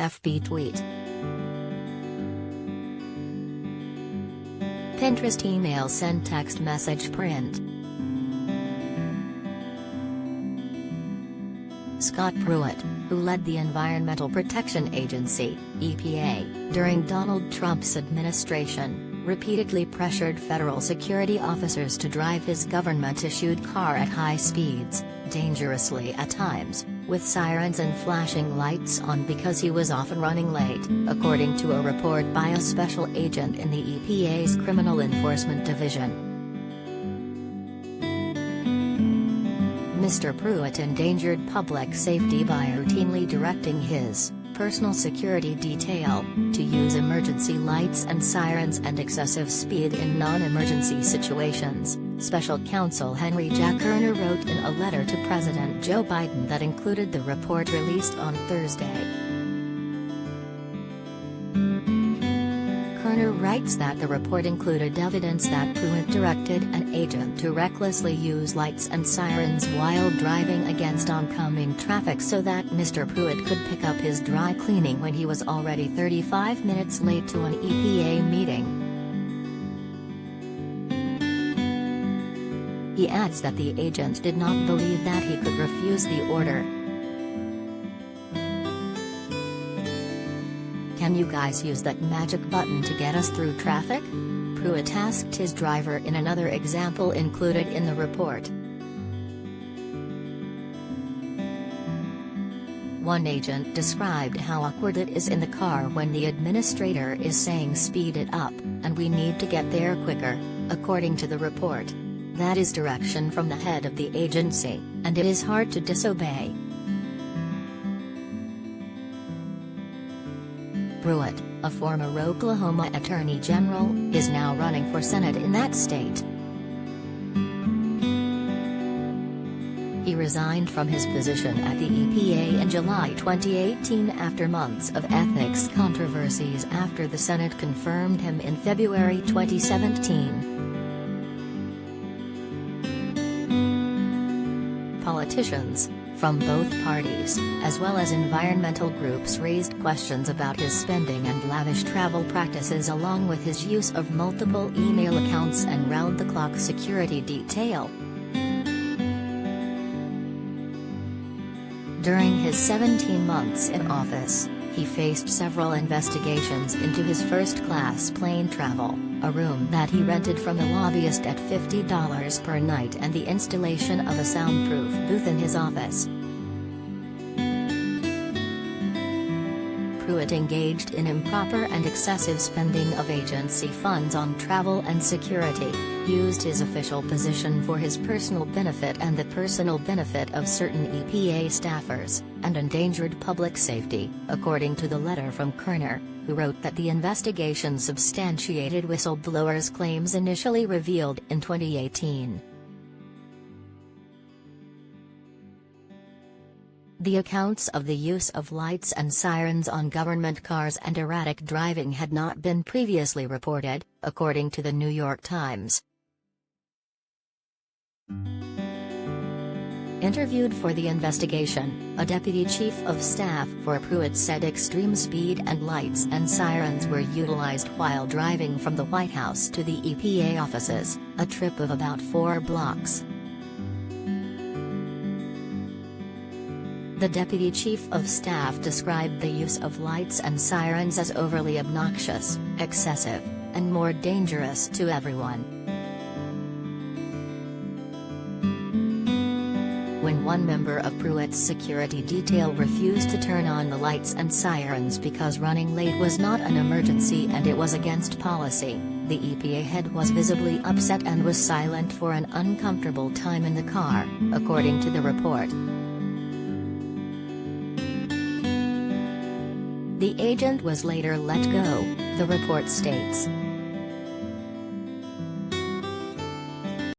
FB tweet. Pinterest email send text message print. Scott Pruitt, who led the Environmental Protection Agency, EPA, during Donald Trump's administration, repeatedly pressured federal security officers to drive his government-issued car at high speeds, dangerously at times, with sirens and flashing lights on because he was often running late, according to a report by a special agent in the EPA's Criminal Enforcement Division. Mr. Pruitt endangered public safety by routinely directing his personal security detail to use emergency lights and sirens and excessive speed in non-emergency situations, Special Counsel Henry Jack Kerner wrote in a letter to President Joe Biden that included the report released on Thursday. Kerner writes that the report included evidence that Pruitt directed an agent to recklessly use lights and sirens while driving against oncoming traffic so that Mr. Pruitt could pick up his dry cleaning when he was already 35 minutes late to an EPA meeting. He adds that the agent did not believe that he could refuse the order. "Can you guys use that magic button to get us through traffic?" Pruitt asked his driver in another example included in the report. One agent described how awkward it is in the car when the administrator is saying speed it up, and we need to get there quicker, according to the report. That is direction from the head of the agency, and it is hard to disobey. Pruitt, a former Oklahoma Attorney General, is now running for Senate in that state. He resigned from his position at the EPA in July 2018 after months of ethics controversies after the Senate confirmed him in February 2017. Politicians, from both parties, as well as environmental groups raised questions about his spending and lavish travel practices along with his use of multiple email accounts and round-the-clock security detail. During his 17 months in office, he faced several investigations into his first-class plane travel, a room that he rented from a lobbyist at $50 per night and the installation of a soundproof booth in his office. Pruitt engaged in improper and excessive spending of agency funds on travel and security, used his official position for his personal benefit and the personal benefit of certain EPA staffers, and endangered public safety, according to the letter from Kerner, who wrote that the investigation substantiated whistleblowers' claims initially revealed in 2018. The accounts of the use of lights and sirens on government cars and erratic driving had not been previously reported, according to the New York Times. Interviewed for the investigation, a deputy chief of staff for Pruitt said extreme speed and lights and sirens were utilized while driving from the White House to the EPA offices, a trip of about 4 blocks. The deputy chief of staff described the use of lights and sirens as overly obnoxious, excessive, and more dangerous to everyone. When one member of Pruitt's security detail refused to turn on the lights and sirens because running late was not an emergency and it was against policy, the EPA head was visibly upset and was silent for an uncomfortable time in the car, according to the report. The agent was later let go, the report states.